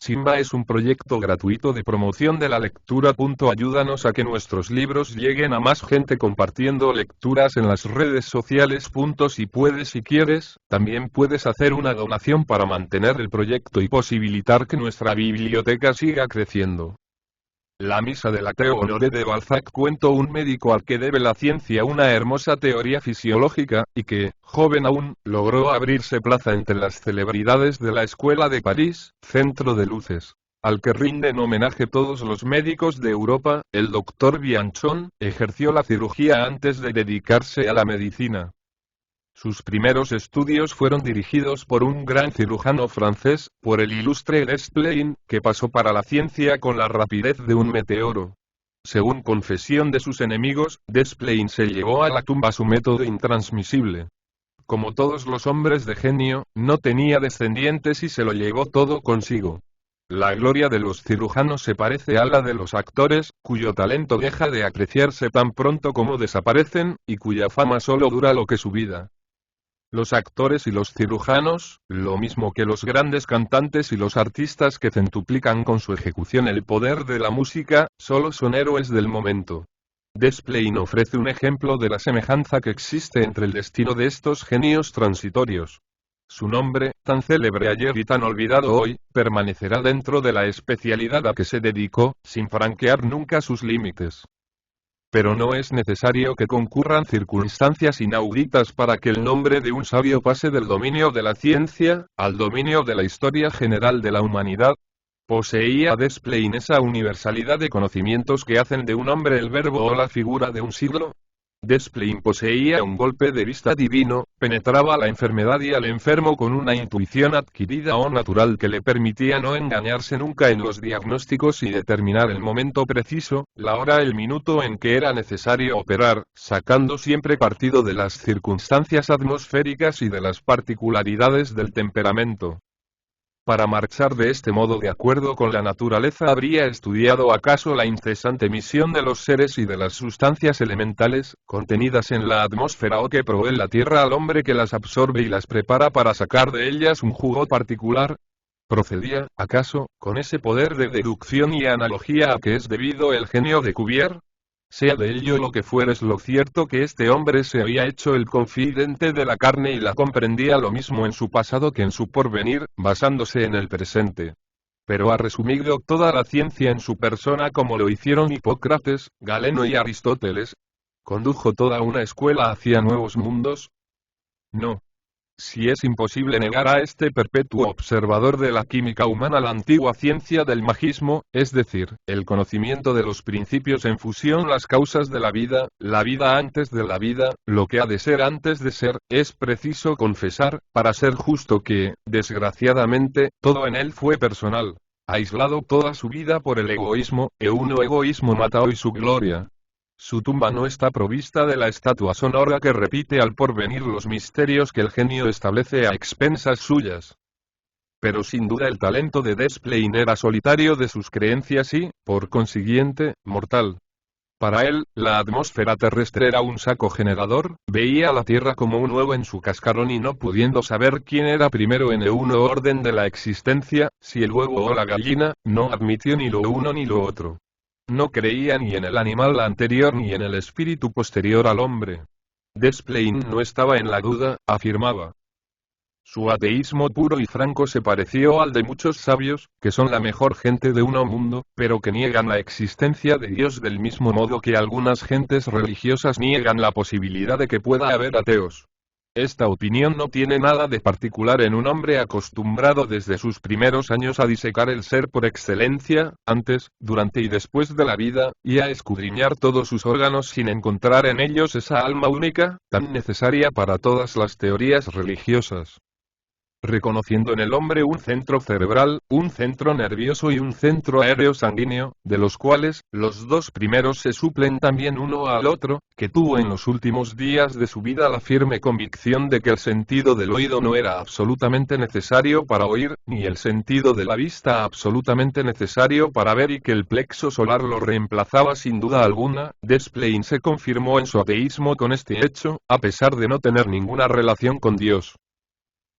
Simba es un proyecto gratuito de promoción de la lectura. Ayúdanos a que nuestros libros lleguen a más gente compartiendo lecturas en las redes sociales. Si quieres, también puedes hacer una donación para mantener el proyecto y posibilitar que nuestra biblioteca siga creciendo. La misa del ateo Honoré de Balzac. Cuento un médico al que debe la ciencia una hermosa teoría fisiológica, y que, joven aún, logró abrirse plaza entre las celebridades de la Escuela de París, centro de luces, al que rinden homenaje todos los médicos de Europa. El doctor Bianchon ejerció la cirugía antes de dedicarse a la medicina. Sus primeros estudios fueron dirigidos por un gran cirujano francés, por el ilustre Desplein, que pasó para la ciencia con la rapidez de un meteoro. Según confesión de sus enemigos, Desplein se llevó a la tumba su método intransmisible. Como todos los hombres de genio, no tenía descendientes y se lo llevó todo consigo. La gloria de los cirujanos se parece a la de los actores, cuyo talento deja de apreciarse tan pronto como desaparecen, y cuya fama solo dura lo que su vida. Los actores y los cirujanos, lo mismo que los grandes cantantes y los artistas que centuplican con su ejecución el poder de la música, solo son héroes del momento. Desplein ofrece un ejemplo de la semejanza que existe entre el destino de estos genios transitorios. Su nombre, tan célebre ayer y tan olvidado hoy, permanecerá dentro de la especialidad a que se dedicó, sin franquear nunca sus límites. Pero no es necesario que concurran circunstancias inauditas para que el nombre de un sabio pase del dominio de la ciencia, al dominio de la historia general de la humanidad. Poseía Desplein esa universalidad de conocimientos que hacen de un hombre el verbo o la figura de un siglo. Desplein poseía un golpe de vista divino, penetraba la enfermedad y al enfermo con una intuición adquirida o natural que le permitía no engañarse nunca en los diagnósticos y determinar el momento preciso, la hora, el minuto en que era necesario operar, sacando siempre partido de las circunstancias atmosféricas y de las particularidades del temperamento. Para marchar de este modo de acuerdo con la naturaleza habría estudiado acaso la incesante misión de los seres y de las sustancias elementales, contenidas en la atmósfera o que provee la tierra al hombre que las absorbe y las prepara para sacar de ellas un jugo particular. ¿Procedía, acaso, con ese poder de deducción y analogía a que es debido el genio de Cuvier? Sea de ello lo que fuere, es lo cierto que este hombre se había hecho el confidente de la carne y la comprendía lo mismo en su pasado que en su porvenir, basándose en el presente. Pero ha resumido toda la ciencia en su persona como lo hicieron Hipócrates, Galeno y Aristóteles. ¿Condujo toda una escuela hacia nuevos mundos? No. Si es imposible negar a este perpetuo observador de la química humana la antigua ciencia del magismo, es decir, el conocimiento de los principios en fusión, las causas de la vida antes de la vida, lo que ha de ser antes de ser, es preciso confesar, para ser justo que, desgraciadamente, todo en él fue personal. Aislado toda su vida por el egoísmo, e un egoísmo mata hoy su gloria. Su tumba no está provista de la estatua sonora que repite al porvenir los misterios que el genio establece a expensas suyas. Pero sin duda el talento de Desplein era solitario de sus creencias y, por consiguiente, mortal. Para él, la atmósfera terrestre era un saco generador, veía la Tierra como un huevo en su cascarón y no pudiendo saber quién era primero en el uno orden de la existencia, si el huevo o la gallina, no admitió ni lo uno ni lo otro. No creía ni en el animal anterior ni en el espíritu posterior al hombre. Desplein no estaba en la duda, afirmaba. Su ateísmo puro y franco se pareció al de muchos sabios, que son la mejor gente de un mundo, pero que niegan la existencia de Dios del mismo modo que algunas gentes religiosas niegan la posibilidad de que pueda haber ateos. Esta opinión no tiene nada de particular en un hombre acostumbrado desde sus primeros años a disecar el ser por excelencia, antes, durante y después de la vida, y a escudriñar todos sus órganos sin encontrar en ellos esa alma única, tan necesaria para todas las teorías religiosas. Reconociendo en el hombre un centro cerebral, un centro nervioso y un centro aéreo sanguíneo, de los cuales, los dos primeros se suplen también uno al otro, que tuvo en los últimos días de su vida la firme convicción de que el sentido del oído no era absolutamente necesario para oír, ni el sentido de la vista absolutamente necesario para ver y que el plexo solar lo reemplazaba sin duda alguna, Desplein se confirmó en su ateísmo con este hecho, a pesar de no tener ninguna relación con Dios.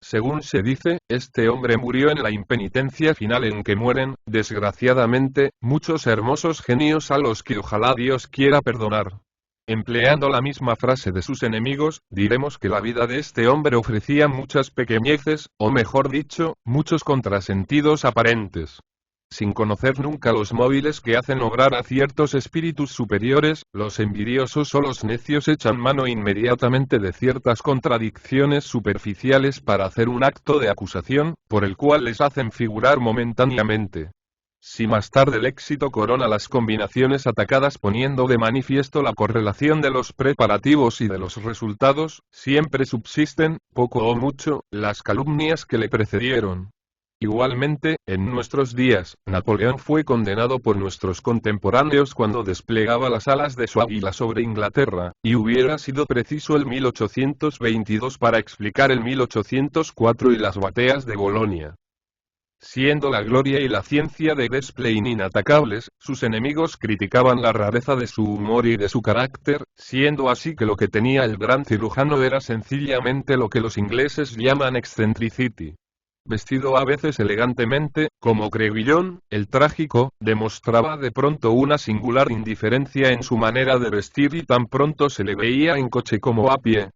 Según se dice, este hombre murió en la impenitencia final en que mueren, desgraciadamente, muchos hermosos genios a los que ojalá Dios quiera perdonar. Empleando la misma frase de sus enemigos, diremos que la vida de este hombre ofrecía muchas pequeñeces, o mejor dicho, muchos contrasentidos aparentes. Sin conocer nunca los móviles que hacen obrar a ciertos espíritus superiores, los envidiosos o los necios echan mano inmediatamente de ciertas contradicciones superficiales para hacer un acto de acusación, por el cual les hacen figurar momentáneamente. Si más tarde el éxito corona las combinaciones atacadas poniendo de manifiesto la correlación de los preparativos y de los resultados, siempre subsisten, poco o mucho, las calumnias que le precedieron. Igualmente, en nuestros días, Napoleón fue condenado por nuestros contemporáneos cuando desplegaba las alas de su águila sobre Inglaterra, y hubiera sido preciso el 1822 para explicar el 1804 y las batallas de Bolonia. Siendo la gloria y la ciencia de Desplain inatacables, sus enemigos criticaban la rareza de su humor y de su carácter, siendo así que lo que tenía el gran cirujano era sencillamente lo que los ingleses llaman eccentricity. Vestido a veces elegantemente, como Crevillon, el trágico, demostraba de pronto una singular indiferencia en su manera de vestir y tan pronto se le veía en coche como a pie.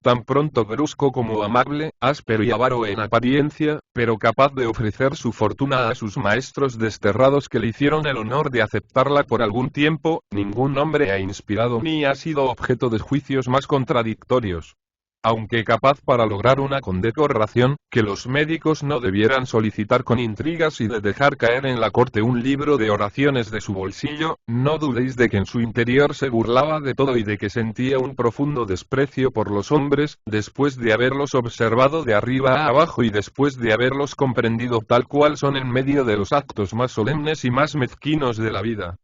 Tan pronto brusco como amable, áspero y avaro en apariencia, pero capaz de ofrecer su fortuna a sus maestros desterrados que le hicieron el honor de aceptarla por algún tiempo, ningún hombre ha inspirado ni ha sido objeto de juicios más contradictorios. Aunque capaz para lograr una condecoración, que los médicos no debieran solicitar con intrigas y de dejar caer en la corte un libro de oraciones de su bolsillo, no dudéis de que en su interior se burlaba de todo y de que sentía un profundo desprecio por los hombres, después de haberlos observado de arriba a abajo y después de haberlos comprendido tal cual son en medio de los actos más solemnes y más mezquinos de la vida.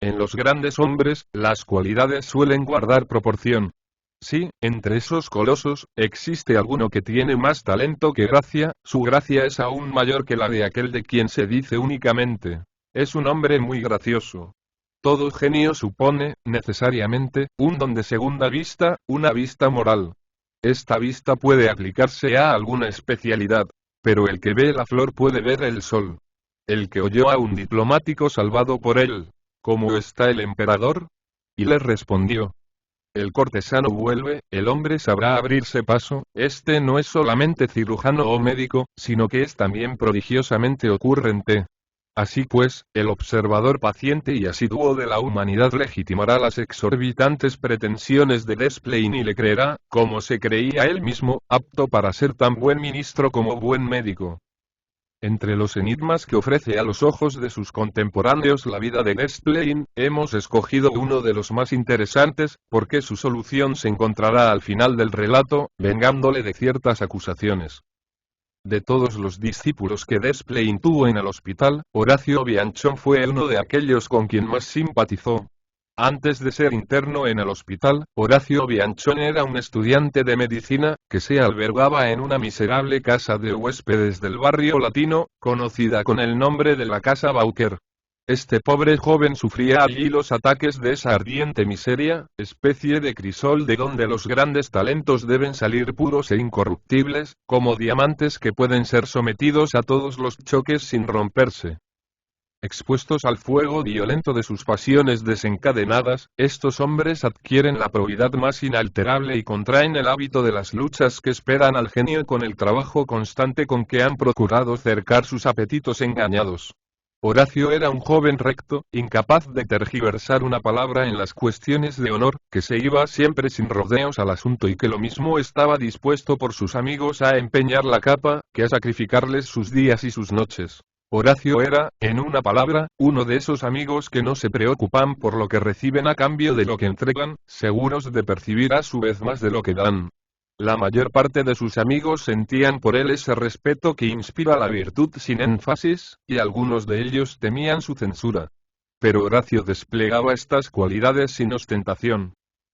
En los grandes hombres, las cualidades suelen guardar proporción. Si, entre esos colosos, existe alguno que tiene más talento que gracia, su gracia es aún mayor que la de aquel de quien se dice únicamente: es un hombre muy gracioso. Todo genio supone, necesariamente, un don de segunda vista, una vista moral. Esta vista puede aplicarse a alguna especialidad, pero el que ve la flor puede ver el sol. El que oyó a un diplomático salvado por él: ¿cómo está el emperador? Y le respondió: el cortesano vuelve, el hombre sabrá abrirse paso, este no es solamente cirujano o médico, sino que es también prodigiosamente ocurrente. Así pues, el observador paciente y asiduo de la humanidad legitimará las exorbitantes pretensiones de Desplain y le creerá, como se creía él mismo, apto para ser tan buen ministro como buen médico. Entre los enigmas que ofrece a los ojos de sus contemporáneos la vida de Desplain, hemos escogido uno de los más interesantes, porque su solución se encontrará al final del relato, vengándole de ciertas acusaciones. De todos los discípulos que Desplain tuvo en el hospital, Horacio Bianchon fue uno de aquellos con quien más simpatizó. Antes de ser interno en el hospital, Horacio Bianchon era un estudiante de medicina, que se albergaba en una miserable casa de huéspedes del barrio latino, conocida con el nombre de la Casa Bauker. Este pobre joven sufría allí los ataques de esa ardiente miseria, especie de crisol de donde los grandes talentos deben salir puros e incorruptibles, como diamantes que pueden ser sometidos a todos los choques sin romperse. Expuestos al fuego violento de sus pasiones desencadenadas, estos hombres adquieren la probidad más inalterable y contraen el hábito de las luchas que esperan al genio con el trabajo constante con que han procurado cercar sus apetitos engañados. Horacio era un joven recto, incapaz de tergiversar una palabra en las cuestiones de honor, que se iba siempre sin rodeos al asunto y que lo mismo estaba dispuesto por sus amigos a empeñar la capa, que a sacrificarles sus días y sus noches. Horacio era, en una palabra, uno de esos amigos que no se preocupan por lo que reciben a cambio de lo que entregan, seguros de percibir a su vez más de lo que dan. La mayor parte de sus amigos sentían por él ese respeto que inspira la virtud sin énfasis, y algunos de ellos temían su censura. Pero Horacio desplegaba estas cualidades sin ostentación.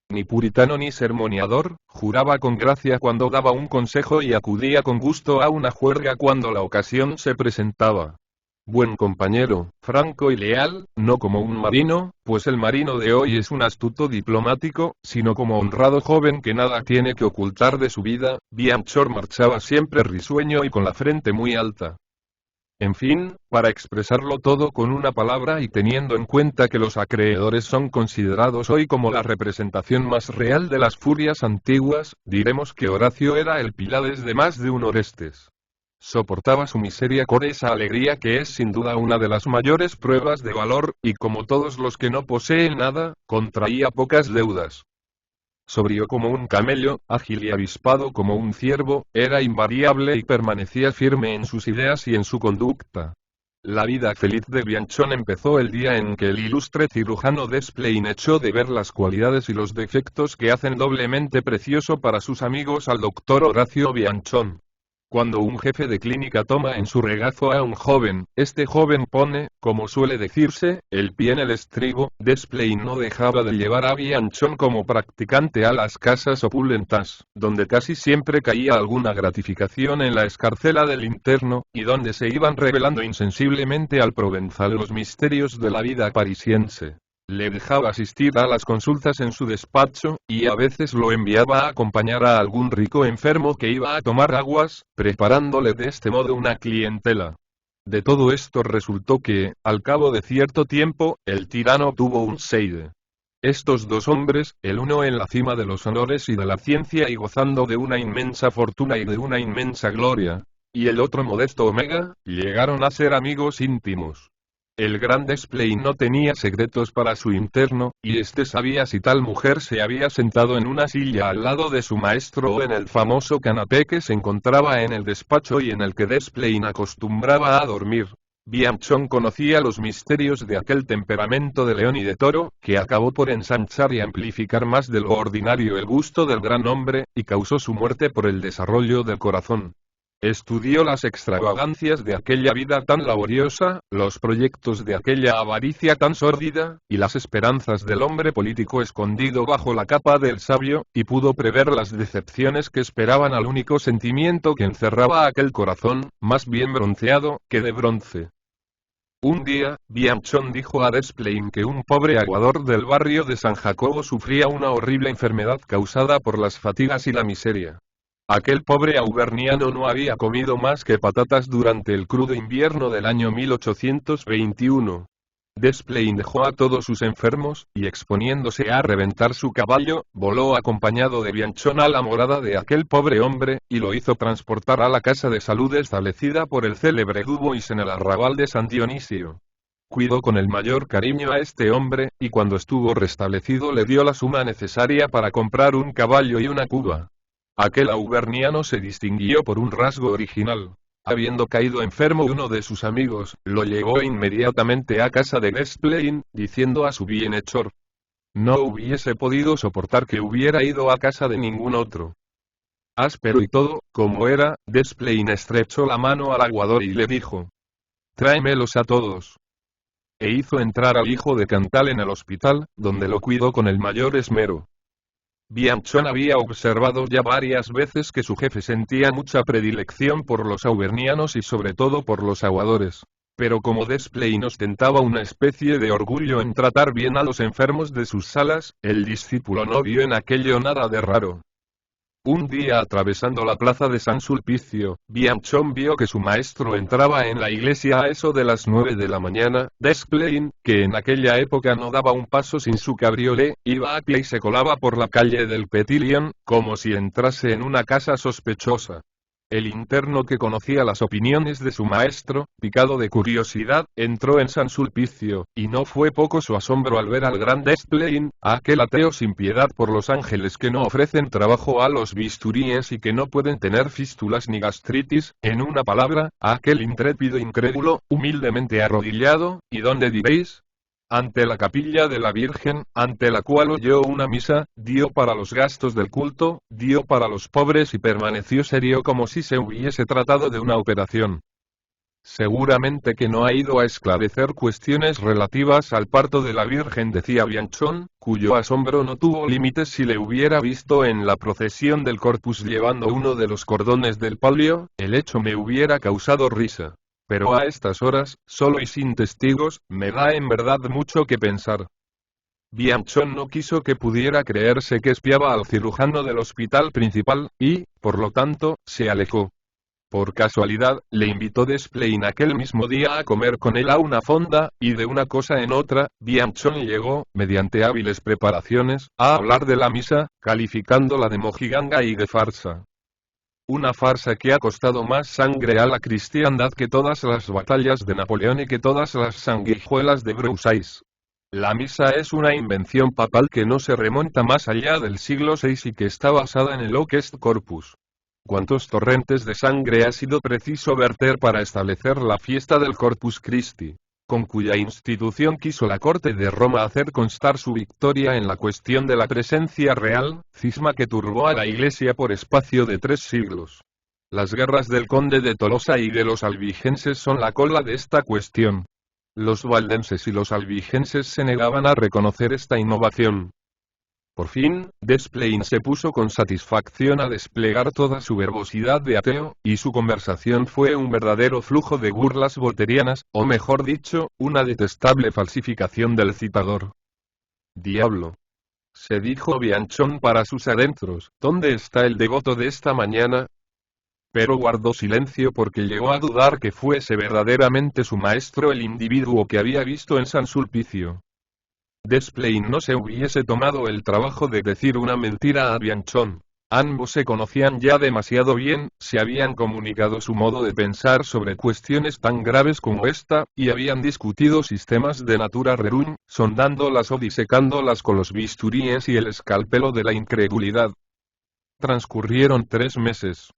Ni puritano ni sermoneador, juraba con gracia cuando daba un consejo y acudía con gusto a una juerga cuando la ocasión se presentaba. Buen compañero, franco y leal, no como un marino, pues el marino de hoy es un astuto diplomático, sino como honrado joven que nada tiene que ocultar de su vida. Bianchon marchaba siempre risueño y con la frente muy alta. En fin, para expresarlo todo con una palabra y teniendo en cuenta que los acreedores son considerados hoy como la representación más real de las furias antiguas, diremos que Horacio era el Pílades de más de un Orestes. Soportaba su miseria con esa alegría que es sin duda una de las mayores pruebas de valor, y como todos los que no poseen nada, contraía pocas deudas. Sobrio como un camello, ágil y avispado como un ciervo, era invariable y permanecía firme en sus ideas y en su conducta. La vida feliz de Bianchon empezó el día en que el ilustre cirujano Desplein echó de ver las cualidades y los defectos que hacen doblemente precioso para sus amigos al doctor Horacio Bianchon. Cuando un jefe de clínica toma en su regazo a un joven, este joven pone, como suele decirse, el pie en el estribo. Desplein no dejaba de llevar a Bianchon como practicante a las casas opulentas, donde casi siempre caía alguna gratificación en la escarcela del interno, y donde se iban revelando insensiblemente al provenzal los misterios de la vida parisiense. Le dejaba asistir a las consultas en su despacho, y a veces lo enviaba a acompañar a algún rico enfermo que iba a tomar aguas, preparándole de este modo una clientela. De todo esto resultó que, al cabo de cierto tiempo, el tirano tuvo un seide. Estos dos hombres, el uno en la cima de los honores y de la ciencia y gozando de una inmensa fortuna y de una inmensa gloria, y el otro modesto Omega, llegaron a ser amigos íntimos. El gran Desplein no tenía secretos para su interno, y este sabía si tal mujer se había sentado en una silla al lado de su maestro o en el famoso canapé que se encontraba en el despacho y en el que Desplein acostumbraba a dormir. Bianchon conocía los misterios de aquel temperamento de león y de toro, que acabó por ensanchar y amplificar más de lo ordinario el gusto del gran hombre, y causó su muerte por el desarrollo del corazón. Estudió las extravagancias de aquella vida tan laboriosa, los proyectos de aquella avaricia tan sórdida, y las esperanzas del hombre político escondido bajo la capa del sabio, y pudo prever las decepciones que esperaban al único sentimiento que encerraba aquel corazón, más bien bronceado que de bronce. Un día, Bianchon dijo a Desplein que un pobre aguador del barrio de San Jacobo sufría una horrible enfermedad causada por las fatigas y la miseria. Aquel pobre auverniano no había comido más que patatas durante el crudo invierno del año 1821. Desplein dejó a todos sus enfermos, y exponiéndose a reventar su caballo, voló acompañado de Bianchon a la morada de aquel pobre hombre, y lo hizo transportar a la casa de salud establecida por el célebre Dubois en el arrabal de San Dionisio. Cuidó con el mayor cariño a este hombre, y cuando estuvo restablecido le dio la suma necesaria para comprar un caballo y una cuba. Aquel auverniano se distinguió por un rasgo original. Habiendo caído enfermo uno de sus amigos, lo llevó inmediatamente a casa de Desplein, diciendo a su bienhechor: no hubiese podido soportar que hubiera ido a casa de ningún otro. Áspero y todo, como era, Desplein estrechó la mano al aguador y le dijo: tráemelos a todos. E hizo entrar al hijo de Cantal en el hospital, donde lo cuidó con el mayor esmero. Bianchon había observado ya varias veces que su jefe sentía mucha predilección por los auvernianos y sobre todo por los aguadores. Pero como Desplein ostentaba una especie de orgullo en tratar bien a los enfermos de sus salas, el discípulo no vio en aquello nada de raro. Un día atravesando la plaza de San Sulpicio, Bianchon vio que su maestro entraba en la iglesia a eso de las 9 de la mañana. Desplein, que en aquella época no daba un paso sin su cabriolé, iba a pie y se colaba por la calle del Petit Lion, como si entrase en una casa sospechosa. El interno, que conocía las opiniones de su maestro, picado de curiosidad, entró en San Sulpicio, y no fue poco su asombro al ver al gran Desplein, a aquel ateo sin piedad por los ángeles que no ofrecen trabajo a los bisturíes y que no pueden tener fístulas ni gastritis, en una palabra, a aquel intrépido incrédulo, humildemente arrodillado, ¿y dónde diréis? Ante la capilla de la Virgen, ante la cual oyó una misa, dio para los gastos del culto, dio para los pobres y permaneció serio como si se hubiese tratado de una operación. Seguramente que no ha ido a esclarecer cuestiones relativas al parto de la Virgen, decía Bianchon, cuyo asombro no tuvo límites si le hubiera visto en la procesión del Corpus llevando uno de los cordones del palio. El hecho me hubiera causado risa. Pero a estas horas, solo y sin testigos, me da en verdad mucho que pensar. Bianchon no quiso que pudiera creerse que espiaba al cirujano del hospital principal, y, por lo tanto, se alejó. Por casualidad, le invitó Desplein aquel mismo día a comer con él a una fonda, y de una cosa en otra, Bianchon llegó, mediante hábiles preparaciones, a hablar de la misa, calificándola de mojiganga y de farsa. Una farsa que ha costado más sangre a la cristiandad que todas las batallas de Napoleón y que todas las sanguijuelas de Broussais. La misa es una invención papal que no se remonta más allá del siglo VI y que está basada en el Hoc Est Corpus. ¿Cuántos torrentes de sangre ha sido preciso verter para establecer la fiesta del Corpus Christi, con cuya institución quiso la corte de Roma hacer constar su victoria en la cuestión de la presencia real, cisma que turbó a la Iglesia por espacio de 3 siglos? Las guerras del conde de Tolosa y de los albigenses son la cola de esta cuestión. Los valdenses y los albigenses se negaban a reconocer esta innovación. Por fin, Desplein se puso con satisfacción a desplegar toda su verbosidad de ateo, y su conversación fue un verdadero flujo de burlas volterianas, o mejor dicho, una detestable falsificación del citador. «Diablo», se dijo Bianchon para sus adentros, «¿dónde está el devoto de esta mañana?». Pero guardó silencio porque llegó a dudar que fuese verdaderamente su maestro el individuo que había visto en San Sulpicio. Desplein no se hubiese tomado el trabajo de decir una mentira a Bianchon. Ambos se conocían ya demasiado bien, se habían comunicado su modo de pensar sobre cuestiones tan graves como esta, y habían discutido sistemas de natura rerum, sondándolas o disecándolas con los bisturíes y el escalpelo de la incredulidad. Transcurrieron 3 meses.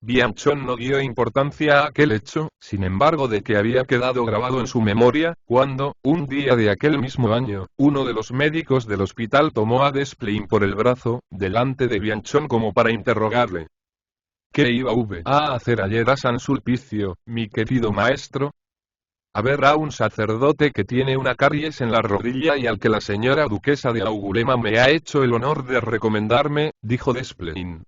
Bianchon no dio importancia a aquel hecho, sin embargo, de que había quedado grabado en su memoria, cuando, un día de aquel mismo año, uno de los médicos del hospital tomó a Desplein por el brazo, delante de Bianchon como para interrogarle. ¿Qué iba a hacer ayer a San Sulpicio, mi querido maestro? A ver a un sacerdote que tiene una caries en la rodilla y al que la señora duquesa de Angulema me ha hecho el honor de recomendarme, dijo Desplein.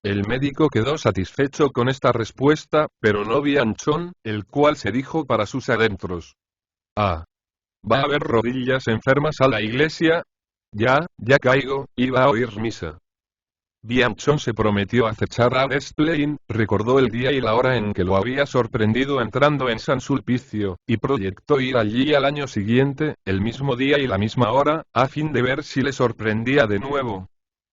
El médico quedó satisfecho con esta respuesta, pero no Bianchon, el cual se dijo para sus adentros. «Ah. ¿Va a haber rodillas enfermas a la iglesia? Ya caigo, iba a oír misa». Bianchon se prometió acechar a Desplein, recordó el día y la hora en que lo había sorprendido entrando en San Sulpicio, y proyectó ir allí al año siguiente, el mismo día y la misma hora, a fin de ver si le sorprendía de nuevo.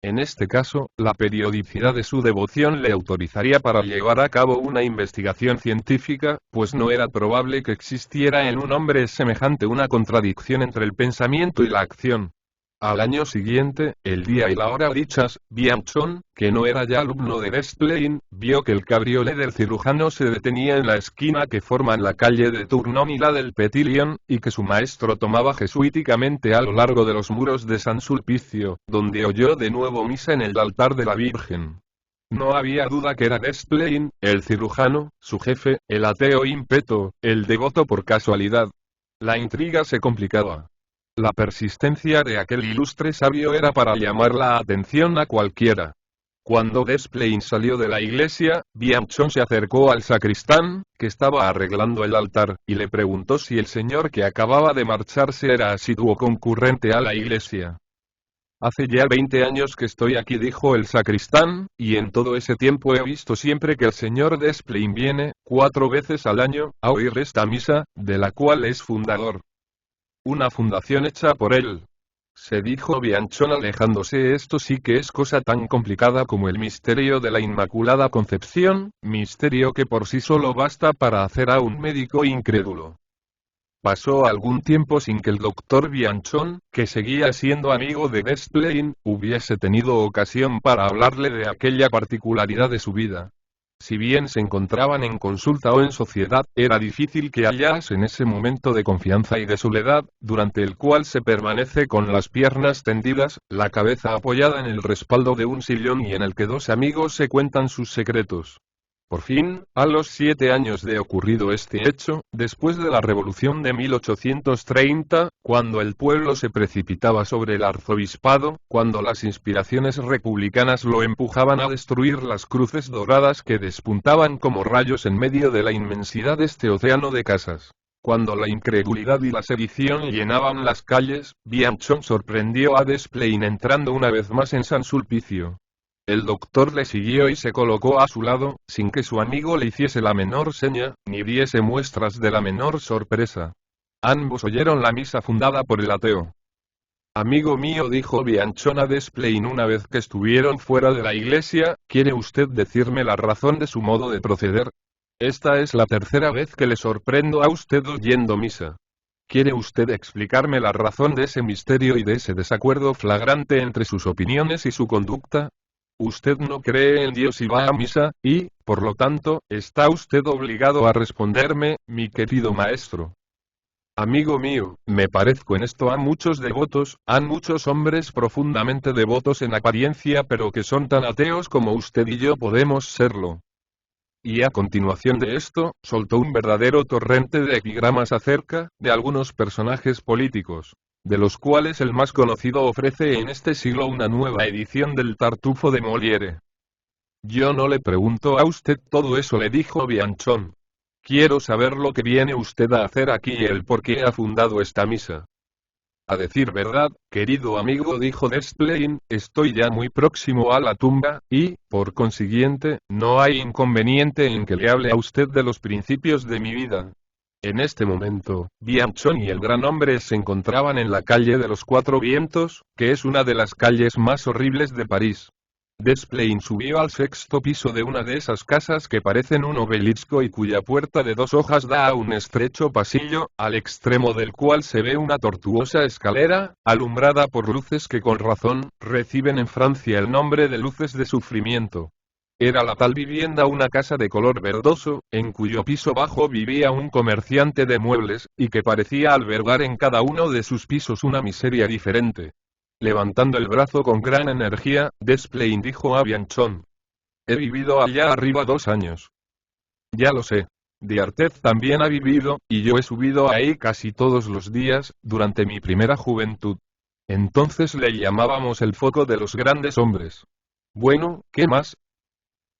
En este caso, la periodicidad de su devoción le autorizaría para llevar a cabo una investigación científica, pues no era probable que existiera en un hombre semejante una contradicción entre el pensamiento y la acción. Al año siguiente, el día y la hora dichas, Bianchon, que no era ya alumno de Desplein, vio que el cabriolé del cirujano se detenía en la esquina que forman la calle de Tournon y la del Petit Lion, y que su maestro tomaba jesuíticamente a lo largo de los muros de San Sulpicio, donde oyó de nuevo misa en el altar de la Virgen. No había duda que era Desplein, el cirujano, su jefe, el ateo impeto, el devoto por casualidad. La intriga se complicaba. La persistencia de aquel ilustre sabio era para llamar la atención a cualquiera. Cuando Desplein salió de la iglesia, Bianchon se acercó al sacristán, que estaba arreglando el altar, y le preguntó si el señor que acababa de marcharse era asiduo concurrente a la iglesia. «Hace ya 20 años que estoy aquí», dijo el sacristán, «y en todo ese tiempo he visto siempre que el señor Desplein viene, 4 veces al año, a oír esta misa, de la cual es fundador». «Una fundación hecha por él», se dijo Bianchon alejándose. «Esto sí que es cosa tan complicada como el misterio de la Inmaculada Concepción, misterio que por sí solo basta para hacer a un médico incrédulo». Pasó algún tiempo sin que el doctor Bianchon, que seguía siendo amigo de Desplein, hubiese tenido ocasión para hablarle de aquella particularidad de su vida. Si bien se encontraban en consulta o en sociedad, era difícil que hallase en ese momento de confianza y de soledad, durante el cual se permanece con las piernas tendidas, la cabeza apoyada en el respaldo de un sillón y en el que 2 amigos se cuentan sus secretos. Por fin, a los 7 años de ocurrido este hecho, después de la Revolución de 1830, cuando el pueblo se precipitaba sobre el arzobispado, cuando las inspiraciones republicanas lo empujaban a destruir las cruces doradas que despuntaban como rayos en medio de la inmensidad de este océano de casas. Cuando la incredulidad y la sedición llenaban las calles, Bianchon sorprendió a Desplain entrando una vez más en San Sulpicio. El doctor le siguió y se colocó a su lado, sin que su amigo le hiciese la menor seña, ni diese muestras de la menor sorpresa. Ambos oyeron la misa fundada por el ateo. Amigo mío, dijo Bianchon a Desplain una vez que estuvieron fuera de la iglesia, ¿quiere usted decirme la razón de su modo de proceder? Esta es la tercera vez que le sorprendo a usted oyendo misa. ¿Quiere usted explicarme la razón de ese misterio y de ese desacuerdo flagrante entre sus opiniones y su conducta? Usted no cree en Dios y va a misa, y, por lo tanto, está usted obligado a responderme, mi querido maestro. Amigo mío, me parezco en esto a muchos devotos, a muchos hombres profundamente devotos en apariencia pero que son tan ateos como usted y yo podemos serlo. Y a continuación de esto, soltó un verdadero torrente de epigramas acerca de algunos personajes políticos, de los cuales el más conocido ofrece en este siglo una nueva edición del Tartufo de Molière. Yo no le pregunto a usted todo eso, le dijo Bianchon. Quiero saber lo que viene usted a hacer aquí y el por qué ha fundado esta misa. A decir verdad, querido amigo, dijo Desplain, estoy ya muy próximo a la tumba, y, por consiguiente, no hay inconveniente en que le hable a usted de los principios de mi vida. En este momento, Bianchon y el gran hombre se encontraban en la calle de los Cuatro Vientos, que es una de las calles más horribles de París. Desplain subió al sexto piso de una de esas casas que parecen un obelisco y cuya puerta de 2 hojas da a un estrecho pasillo, al extremo del cual se ve una tortuosa escalera, alumbrada por luces que con razón, reciben en Francia el nombre de luces de sufrimiento. Era la tal vivienda una casa de color verdoso, en cuyo piso bajo vivía un comerciante de muebles, y que parecía albergar en cada uno de sus pisos una miseria diferente. Levantando el brazo con gran energía, Desplain dijo a Bianchon. He vivido allá arriba 2 años. Ya lo sé. D'Arthez también ha vivido, y yo he subido ahí casi todos los días, durante mi primera juventud. Entonces le llamábamos el foco de los grandes hombres. Bueno, ¿qué más?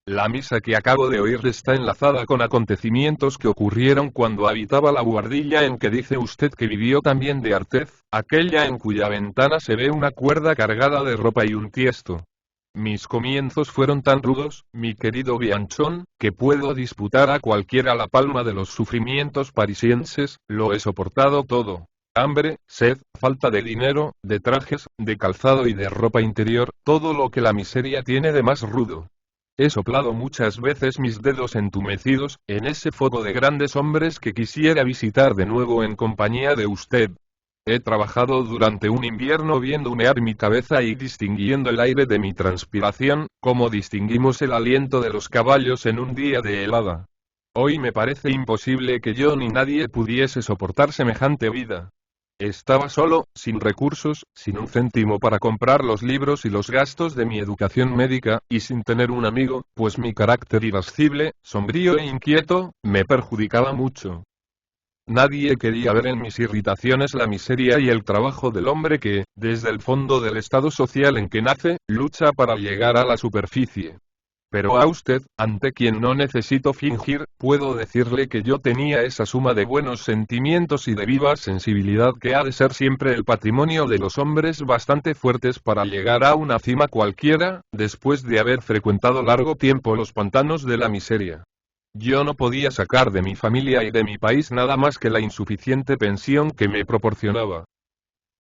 La misa que acabo de oír está enlazada con acontecimientos que ocurrieron cuando habitaba la buhardilla en que dice usted que vivió también D'Arthez, aquella en cuya ventana se ve una cuerda cargada de ropa y un tiesto. Mis comienzos fueron tan rudos, mi querido Bianchon, que puedo disputar a cualquiera la palma de los sufrimientos parisienses, lo he soportado todo. Hambre, sed, falta de dinero, de trajes, de calzado y de ropa interior, todo lo que la miseria tiene de más rudo. He soplado muchas veces mis dedos entumecidos, en ese foco de grandes hombres que quisiera visitar de nuevo en compañía de usted. He trabajado durante un invierno viendo humear mi cabeza y distinguiendo el aire de mi transpiración, como distinguimos el aliento de los caballos en un día de helada. Hoy me parece imposible que yo ni nadie pudiese soportar semejante vida. Estaba solo, sin recursos, sin un céntimo para comprar los libros y los gastos de mi educación médica, y sin tener un amigo, pues mi carácter irascible, sombrío e inquieto, me perjudicaba mucho. Nadie quería ver en mis irritaciones la miseria y el trabajo del hombre que, desde el fondo del estado social en que nace, lucha para llegar a la superficie. Pero a usted, ante quien no necesito fingir, puedo decirle que yo tenía esa suma de buenos sentimientos y de viva sensibilidad que ha de ser siempre el patrimonio de los hombres bastante fuertes para llegar a una cima cualquiera, después de haber frecuentado largo tiempo los pantanos de la miseria. Yo no podía sacar de mi familia y de mi país nada más que la insuficiente pensión que me proporcionaba.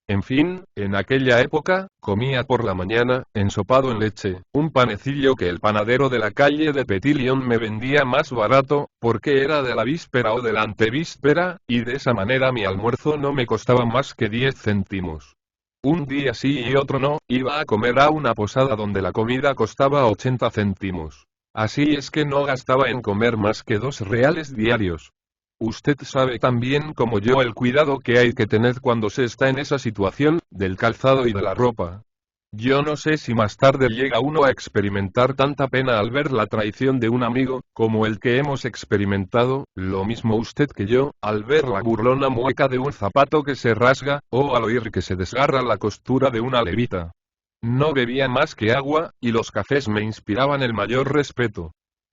En fin, en aquella época, comía por la mañana, ensopado en leche, un panecillo que el panadero de la calle de Petillon me vendía más barato, porque era de la víspera o de la antevíspera, y de esa manera mi almuerzo no me costaba más que 10 céntimos. Un día sí y otro no, iba a comer a una posada donde la comida costaba 80 céntimos. Así es que no gastaba en comer más que 2 reales diarios. Usted sabe tan bien como yo el cuidado que hay que tener cuando se está en esa situación, del calzado y de la ropa. Yo no sé si más tarde llega uno a experimentar tanta pena al ver la traición de un amigo, como el que hemos experimentado, lo mismo usted que yo, al ver la burlona mueca de un zapato que se rasga, o al oír que se desgarra la costura de una levita. No bebía más que agua, y los cafés me inspiraban el mayor respeto.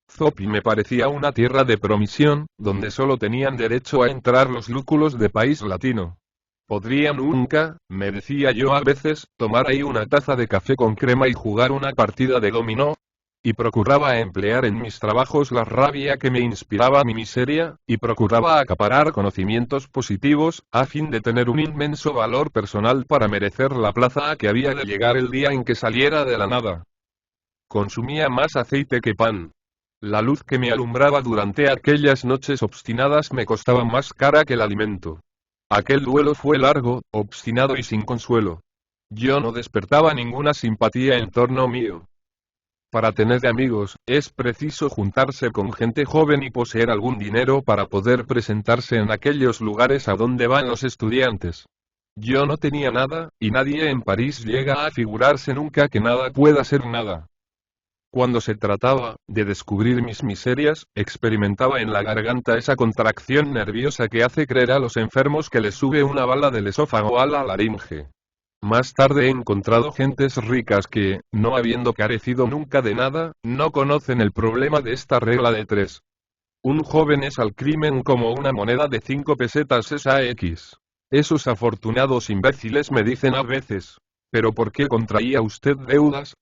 Zopi me parecía una tierra de promisión, donde solo tenían derecho a entrar los lúculos de país latino. Podría nunca, me decía yo a veces, tomar ahí una taza de café con crema y jugar una partida de dominó. Y procuraba emplear en mis trabajos la rabia que me inspiraba mi miseria, y procuraba acaparar conocimientos positivos, a fin de tener un inmenso valor personal para merecer la plaza a que había de llegar el día en que saliera de la nada. Consumía más aceite que pan. La luz que me alumbraba durante aquellas noches obstinadas me costaba más cara que el alimento. Aquel duelo fue largo, obstinado y sin consuelo. Yo no despertaba ninguna simpatía en torno mío. Para tener amigos, es preciso juntarse con gente joven y poseer algún dinero para poder presentarse en aquellos lugares a donde van los estudiantes. Yo no tenía nada, y nadie en París llega a figurarse nunca que nada pueda ser nada. Cuando se trataba de descubrir mis miserias, experimentaba en la garganta esa contracción nerviosa que hace creer a los enfermos que les sube una bala del esófago a la laringe. Más tarde he encontrado gentes ricas que, no habiendo carecido nunca de nada, no conocen el problema de esta regla de 3. Un joven es al crimen como una moneda de 5 pesetas es a X. Esos afortunados imbéciles me dicen a veces, ¿pero por qué contraía usted deudas?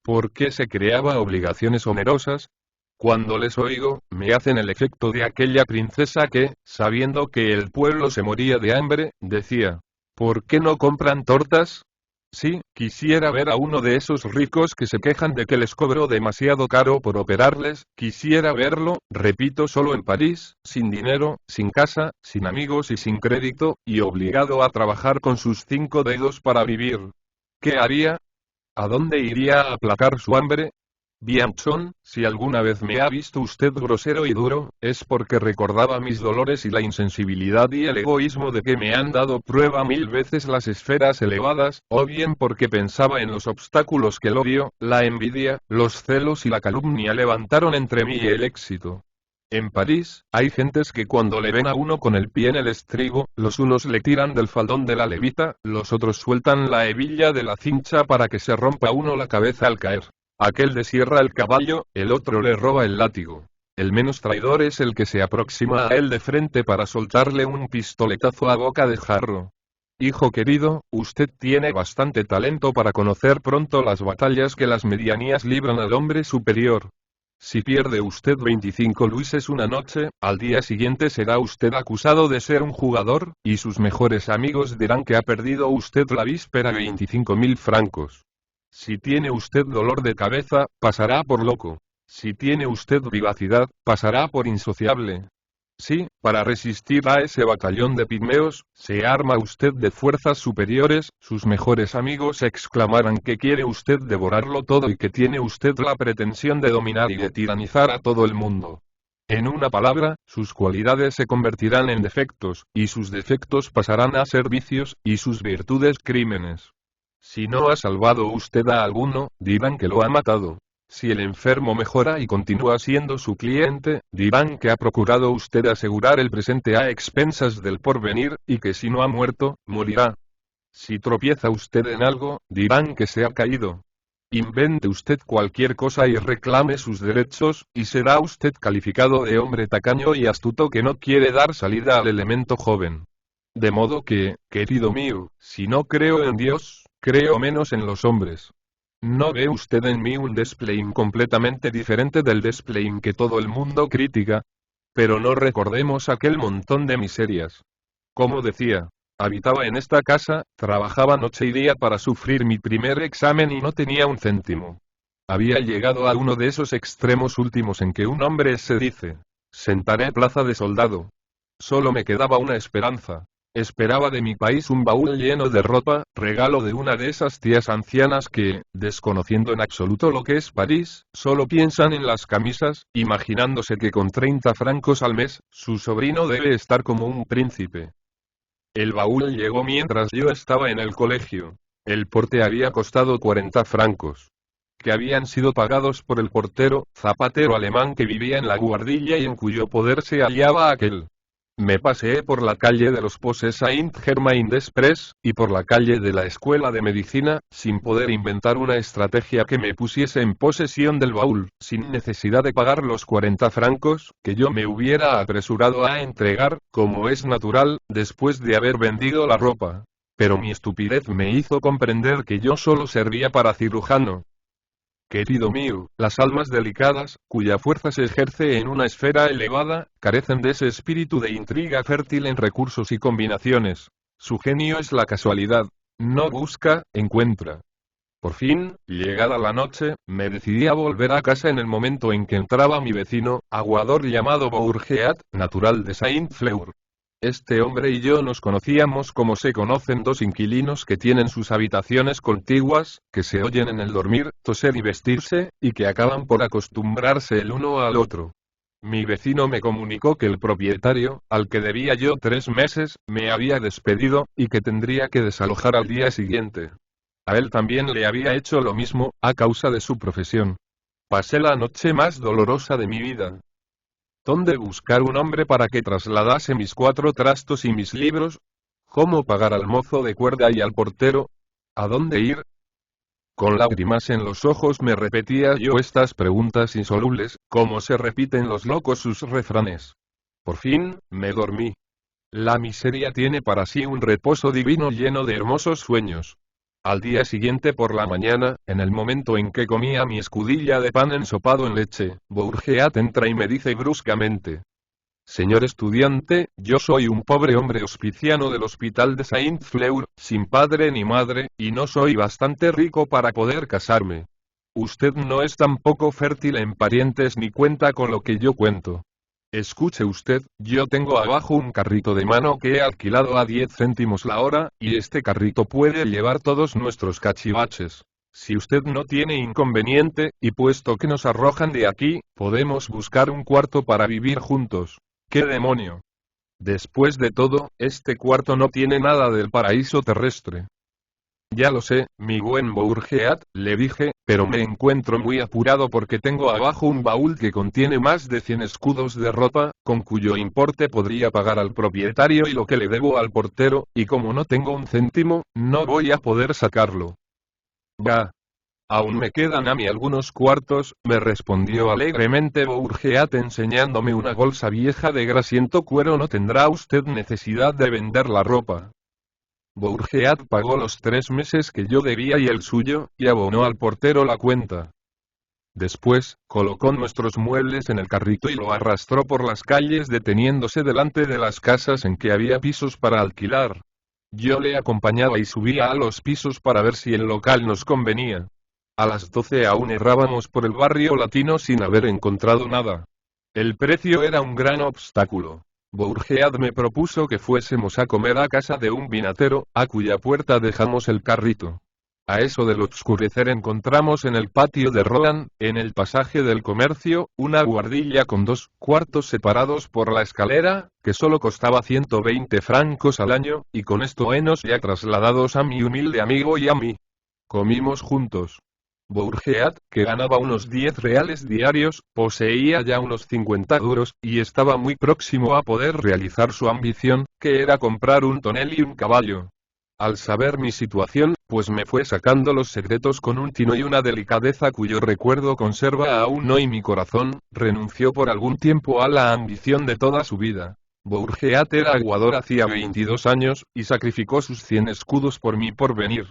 ¿Por qué se creaba obligaciones onerosas? Cuando les oigo, me hacen el efecto de aquella princesa que, sabiendo que el pueblo se moría de hambre, decía, ¿por qué no compran tortas? Sí, quisiera ver a uno de esos ricos que se quejan de que les cobro demasiado caro por operarles, quisiera verlo, repito, solo en París, sin dinero, sin casa, sin amigos y sin crédito, y obligado a trabajar con sus 5 dedos para vivir. ¿Qué haría? ¿A dónde iría a aplacar su hambre? Bianchon, si alguna vez me ha visto usted grosero y duro, es porque recordaba mis dolores y la insensibilidad y el egoísmo de que me han dado prueba 1000 veces las esferas elevadas, o bien porque pensaba en los obstáculos que el odio, la envidia, los celos y la calumnia levantaron entre mí y el éxito. En París, hay gentes que cuando le ven a uno con el pie en el estribo, los unos le tiran del faldón de la levita, los otros sueltan la hebilla de la cincha para que se rompa uno la cabeza al caer. Aquel desierra el caballo, el otro le roba el látigo. El menos traidor es el que se aproxima a él de frente para soltarle un pistoletazo a boca de jarro. Hijo querido, usted tiene bastante talento para conocer pronto las batallas que las medianías libran al hombre superior. Si pierde usted 25 luises una noche, al día siguiente será usted acusado de ser un jugador, y sus mejores amigos dirán que ha perdido usted la víspera 25.000 francos. Si tiene usted dolor de cabeza, pasará por loco. Si tiene usted vivacidad, pasará por insociable. Sí, para resistir a ese batallón de pigmeos, se arma usted de fuerzas superiores, sus mejores amigos exclamarán que quiere usted devorarlo todo y que tiene usted la pretensión de dominar y de tiranizar a todo el mundo. En una palabra, sus cualidades se convertirán en defectos, y sus defectos pasarán a ser vicios, y sus virtudes crímenes. Si no ha salvado usted a alguno, dirán que lo ha matado. Si el enfermo mejora y continúa siendo su cliente, dirán que ha procurado usted asegurar el presente a expensas del porvenir, y que si no ha muerto, morirá. Si tropieza usted en algo, dirán que se ha caído. Invente usted cualquier cosa y reclame sus derechos, y será usted calificado de hombre tacaño y astuto que no quiere dar salida al elemento joven. De modo que, querido mío, si no creo en Dios, creo menos en los hombres. ¿No ve usted en mí un Desplein completamente diferente del Desplein que todo el mundo critica? Pero no recordemos aquel montón de miserias. Como decía, habitaba en esta casa, trabajaba noche y día para sufrir mi primer examen y no tenía un céntimo. Había llegado a uno de esos extremos últimos en que un hombre se dice, sentaré plaza de soldado. Solo me quedaba una esperanza. Esperaba de mi país un baúl lleno de ropa, regalo de una de esas tías ancianas que, desconociendo en absoluto lo que es París, solo piensan en las camisas, imaginándose que con 30 francos al mes, su sobrino debe estar como un príncipe. El baúl llegó mientras yo estaba en el colegio. El porte había costado 40 francos. Que habían sido pagados por el portero, zapatero alemán que vivía en la guardilla y en cuyo poder se hallaba aquel. Me paseé por la calle de los Poses Saint-Germain-des-Prés, y por la calle de la Escuela de Medicina, sin poder inventar una estrategia que me pusiese en posesión del baúl, sin necesidad de pagar los 40 francos, que yo me hubiera apresurado a entregar, como es natural, después de haber vendido la ropa. Pero mi estupidez me hizo comprender que yo solo servía para cirujano. Querido mío, las almas delicadas, cuya fuerza se ejerce en una esfera elevada, carecen de ese espíritu de intriga fértil en recursos y combinaciones. Su genio es la casualidad. No busca, encuentra. Por fin, llegada la noche, me decidí a volver a casa en el momento en que entraba mi vecino, aguador llamado Bourgeat, natural de Saint-Fleur. Este hombre y yo nos conocíamos como se conocen dos inquilinos que tienen sus habitaciones contiguas, que se oyen en el dormir, toser y vestirse, y que acaban por acostumbrarse el uno al otro. Mi vecino me comunicó que el propietario, al que debía yo 3 meses, me había despedido, y que tendría que desalojar al día siguiente. A él también le había hecho lo mismo, a causa de su profesión. Pasé la noche más dolorosa de mi vida. ¿Dónde buscar un hombre para que trasladase mis 4 trastos y mis libros? ¿Cómo pagar al mozo de cuerda y al portero? ¿A dónde ir? Con lágrimas en los ojos me repetía yo estas preguntas insolubles, como se repiten los locos sus refranes. Por fin, me dormí. La miseria tiene para sí un reposo divino lleno de hermosos sueños. Al día siguiente por la mañana, en el momento en que comía mi escudilla de pan ensopado en leche, Bourgeat entra y me dice bruscamente: Señor estudiante, yo soy un pobre hombre hospiciano del hospital de Saint-Fleur, sin padre ni madre, y no soy bastante rico para poder casarme. Usted no es tampoco fértil en parientes ni cuenta con lo que yo cuento. Escuche usted, yo tengo abajo un carrito de mano que he alquilado a 10 céntimos la hora, y este carrito puede llevar todos nuestros cachivaches. Si usted no tiene inconveniente, y puesto que nos arrojan de aquí, podemos buscar un cuarto para vivir juntos. ¿Qué demonio? Después de todo, este cuarto no tiene nada del paraíso terrestre. Ya lo sé, mi buen Bourgeat, le dije, pero me encuentro muy apurado porque tengo abajo un baúl que contiene más de 100 escudos de ropa, con cuyo importe podría pagar al propietario y lo que le debo al portero, y como no tengo un céntimo, no voy a poder sacarlo. Bah. Aún me quedan a mí algunos cuartos, me respondió alegremente Bourgeat enseñándome una bolsa vieja de grasiento cuero. No tendrá usted necesidad de vender la ropa. Bourgeat pagó los 3 meses que yo debía y el suyo, y abonó al portero la cuenta. Después, colocó nuestros muebles en el carrito y lo arrastró por las calles deteniéndose delante de las casas en que había pisos para alquilar. Yo le acompañaba y subía a los pisos para ver si el local nos convenía. A las 12 aún errábamos por el barrio latino sin haber encontrado nada. El precio era un gran obstáculo. Bourgeat me propuso que fuésemos a comer a casa de un vinatero, a cuya puerta dejamos el carrito. A eso del oscurecer encontramos en el patio de Roland, en el pasaje del comercio, una guardilla con 2 cuartos separados por la escalera, que solo costaba 120 francos al año, y con esto henos ya trasladados a mi humilde amigo y a mí. Comimos juntos. Bourgeat, que ganaba unos 10 reales diarios, poseía ya unos 50 duros, y estaba muy próximo a poder realizar su ambición, que era comprar un tonel y un caballo. Al saber mi situación, pues me fue sacando los secretos con un tino y una delicadeza cuyo recuerdo conserva aún hoy mi corazón, renunció por algún tiempo a la ambición de toda su vida. Bourgeat era aguador hacía 22 años, y sacrificó sus 100 escudos por mi porvenir.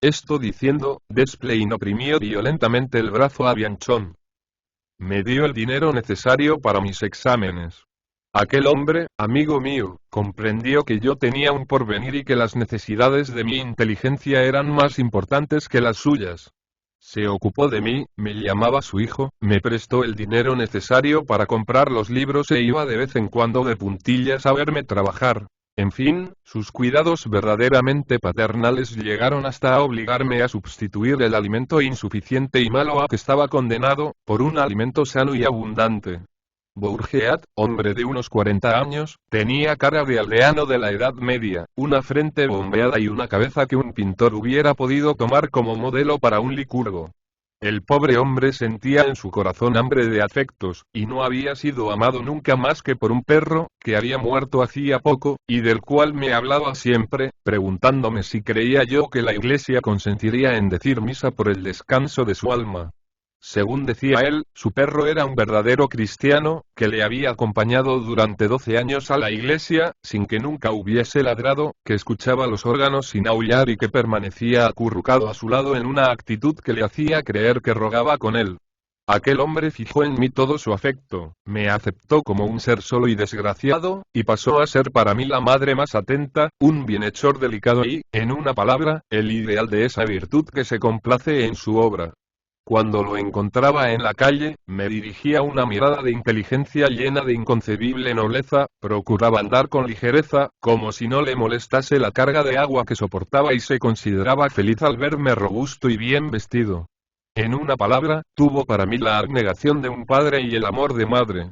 Esto diciendo, Desplein oprimió violentamente el brazo a Bianchon. Me dio el dinero necesario para mis exámenes. Aquel hombre, amigo mío, comprendió que yo tenía un porvenir y que las necesidades de mi inteligencia eran más importantes que las suyas. Se ocupó de mí, me llamaba su hijo, me prestó el dinero necesario para comprar los libros e iba de vez en cuando de puntillas a verme trabajar. En fin, sus cuidados verdaderamente paternales llegaron hasta a obligarme a sustituir el alimento insuficiente y malo a que estaba condenado, por un alimento sano y abundante. Bourgeat, hombre de unos 40 años, tenía cara de aldeano de la Edad Media, una frente bombeada y una cabeza que un pintor hubiera podido tomar como modelo para un licurgo. El pobre hombre sentía en su corazón hambre de afectos, y no había sido amado nunca más que por un perro, que había muerto hacía poco, y del cual me hablaba siempre, preguntándome si creía yo que la iglesia consentiría en decir misa por el descanso de su alma. Según decía él, su perro era un verdadero cristiano, que le había acompañado durante 12 años a la iglesia, sin que nunca hubiese ladrado, que escuchaba los órganos sin aullar y que permanecía acurrucado a su lado en una actitud que le hacía creer que rogaba con él. Aquel hombre fijó en mí todo su afecto, me aceptó como un ser solo y desgraciado, y pasó a ser para mí la madre más atenta, un bienhechor delicado y, en una palabra, el ideal de esa virtud que se complace en su obra. Cuando lo encontraba en la calle, me dirigía una mirada de inteligencia llena de inconcebible nobleza, procuraba andar con ligereza, como si no le molestase la carga de agua que soportaba y se consideraba feliz al verme robusto y bien vestido. En una palabra, tuvo para mí la abnegación de un padre y el amor de madre.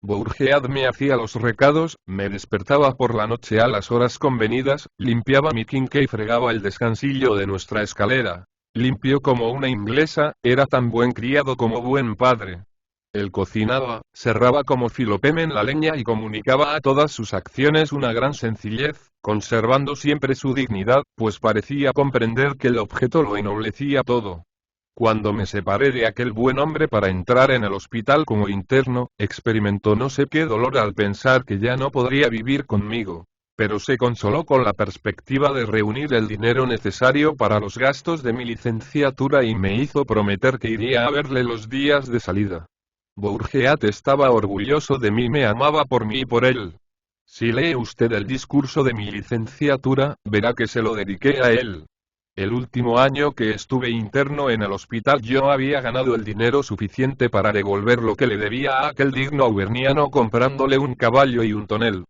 Bourgeat me hacía los recados, me despertaba por la noche a las horas convenidas, limpiaba mi quinqué y fregaba el descansillo de nuestra escalera. Limpio como una inglesa, era tan buen criado como buen padre. Él cocinaba, serraba como Filopemen la leña y comunicaba a todas sus acciones una gran sencillez, conservando siempre su dignidad, pues parecía comprender que el objeto lo ennoblecía todo. Cuando me separé de aquel buen hombre para entrar en el hospital como interno, experimentó no sé qué dolor al pensar que ya no podría vivir conmigo. Pero se consoló con la perspectiva de reunir el dinero necesario para los gastos de mi licenciatura y me hizo prometer que iría a verle los días de salida. Bourgeat estaba orgulloso de mí, me amaba por mí y por él. Si lee usted el discurso de mi licenciatura, verá que se lo dediqué a él. El último año que estuve interno en el hospital yo había ganado el dinero suficiente para devolver lo que le debía a aquel digno auverniano comprándole un caballo y un tonel.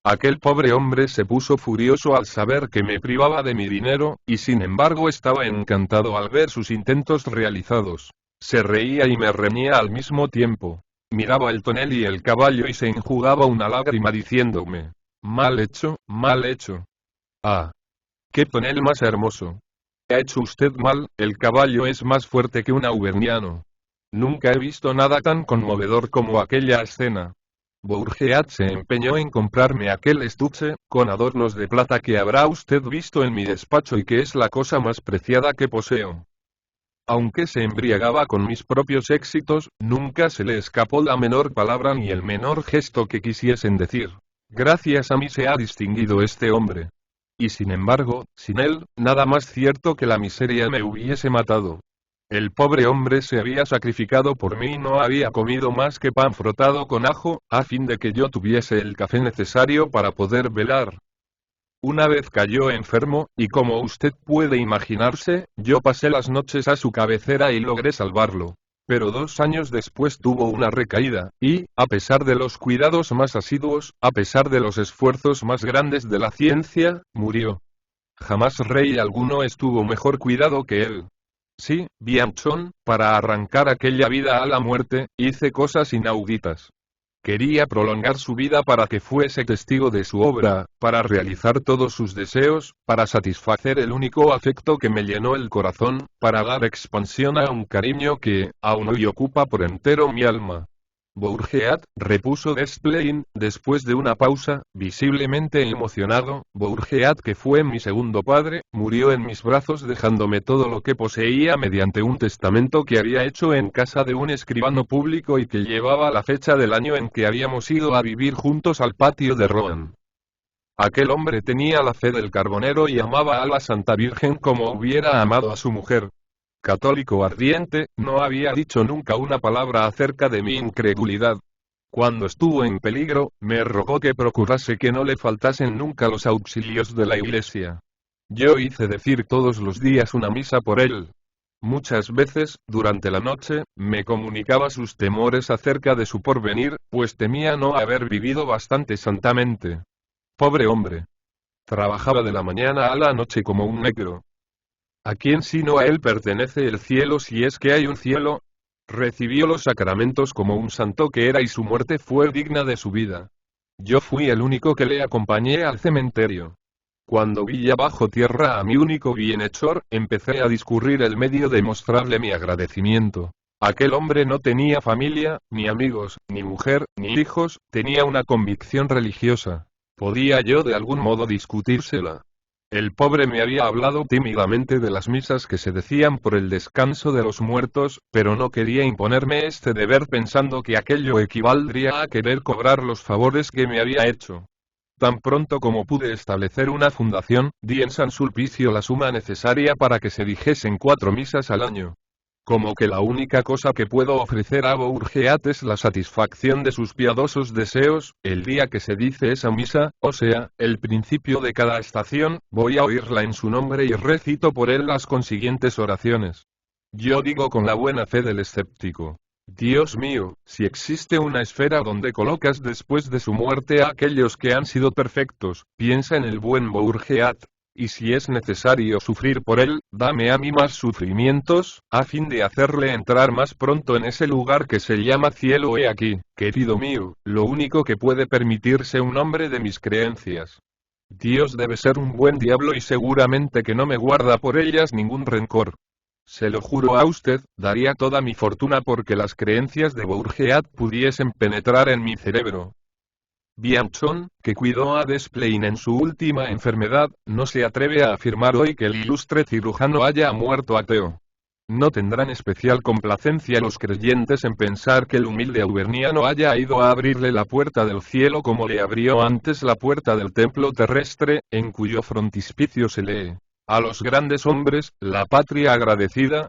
Aquel pobre hombre se puso furioso al saber que me privaba de mi dinero, y sin embargo estaba encantado al ver sus intentos realizados. Se reía y me reñía al mismo tiempo. Miraba el tonel y el caballo y se enjugaba una lágrima diciéndome: mal hecho, mal hecho. Ah, qué tonel más hermoso. Ha hecho usted mal, el caballo es más fuerte que un auverniano. Nunca he visto nada tan conmovedor como aquella escena. Bourgeat se empeñó en comprarme aquel estuche, con adornos de plata que habrá usted visto en mi despacho y que es la cosa más preciada que poseo. Aunque se embriagaba con mis propios éxitos, nunca se le escapó la menor palabra ni el menor gesto que quisiesen decir: gracias a mí se ha distinguido este hombre. Y sin embargo, sin él, nada más cierto que la miseria me hubiese matado. El pobre hombre se había sacrificado por mí y no había comido más que pan frotado con ajo, a fin de que yo tuviese el café necesario para poder velar. Una vez cayó enfermo, y como usted puede imaginarse, yo pasé las noches a su cabecera y logré salvarlo. Pero 2 años después tuvo una recaída, y, a pesar de los cuidados más asiduos, a pesar de los esfuerzos más grandes de la ciencia, murió. Jamás rey alguno estuvo mejor cuidado que él. Sí, Bianchon, para arrancar aquella vida a la muerte, hice cosas inauditas. Quería prolongar su vida para que fuese testigo de su obra, para realizar todos sus deseos, para satisfacer el único afecto que me llenó el corazón, para dar expansión a un cariño que, aún hoy ocupa por entero mi alma. Bourgeat, repuso Desplein, después de una pausa, visiblemente emocionado, Bourgeat, que fue mi segundo padre, murió en mis brazos dejándome todo lo que poseía mediante un testamento que había hecho en casa de un escribano público y que llevaba la fecha del año en que habíamos ido a vivir juntos al patio de Rohan. Aquel hombre tenía la fe del carbonero y amaba a la Santa Virgen como hubiera amado a su mujer. Católico ardiente, no había dicho nunca una palabra acerca de mi incredulidad. Cuando estuvo en peligro, me rogó que procurase que no le faltasen nunca los auxilios de la iglesia. Yo hice decir todos los días una misa por él. Muchas veces, durante la noche, me comunicaba sus temores acerca de su porvenir, pues temía no haber vivido bastante santamente. Pobre hombre. Trabajaba de la mañana a la noche como un negro. ¿A quién sino a él pertenece el cielo si es que hay un cielo? Recibió los sacramentos como un santo que era y su muerte fue digna de su vida. Yo fui el único que le acompañé al cementerio. Cuando vi ya bajo tierra a mi único bienhechor, empecé a discurrir el medio de mostrarle mi agradecimiento. Aquel hombre no tenía familia, ni amigos, ni mujer, ni hijos, tenía una convicción religiosa. ¿Podía yo de algún modo discutírsela? El pobre me había hablado tímidamente de las misas que se decían por el descanso de los muertos, pero no quería imponerme este deber pensando que aquello equivaldría a querer cobrar los favores que me había hecho. Tan pronto como pude establecer una fundación, di en San Sulpicio la suma necesaria para que se dijesen 4 misas al año. Como que la única cosa que puedo ofrecer a Bourgeat es la satisfacción de sus piadosos deseos, el día que se dice esa misa, o sea, el principio de cada estación, voy a oírla en su nombre y recito por él las consiguientes oraciones. Yo digo con la buena fe del escéptico: Dios mío, si existe una esfera donde colocas después de su muerte a aquellos que han sido perfectos, piensa en el buen Bourgeat. Y si es necesario sufrir por él, dame a mí más sufrimientos, a fin de hacerle entrar más pronto en ese lugar que se llama cielo. He aquí, querido mío, lo único que puede permitirse un hombre de mis creencias. Dios debe ser un buen diablo y seguramente que no me guarda por ellas ningún rencor. Se lo juro a usted, daría toda mi fortuna porque las creencias de Bourgeat pudiesen penetrar en mi cerebro. Bianchon, que cuidó a Desplein en su última enfermedad, no se atreve a afirmar hoy que el ilustre cirujano haya muerto ateo. No tendrán especial complacencia los creyentes en pensar que el humilde auverniano haya ido a abrirle la puerta del cielo como le abrió antes la puerta del templo terrestre, en cuyo frontispicio se lee: a los grandes hombres, la patria agradecida,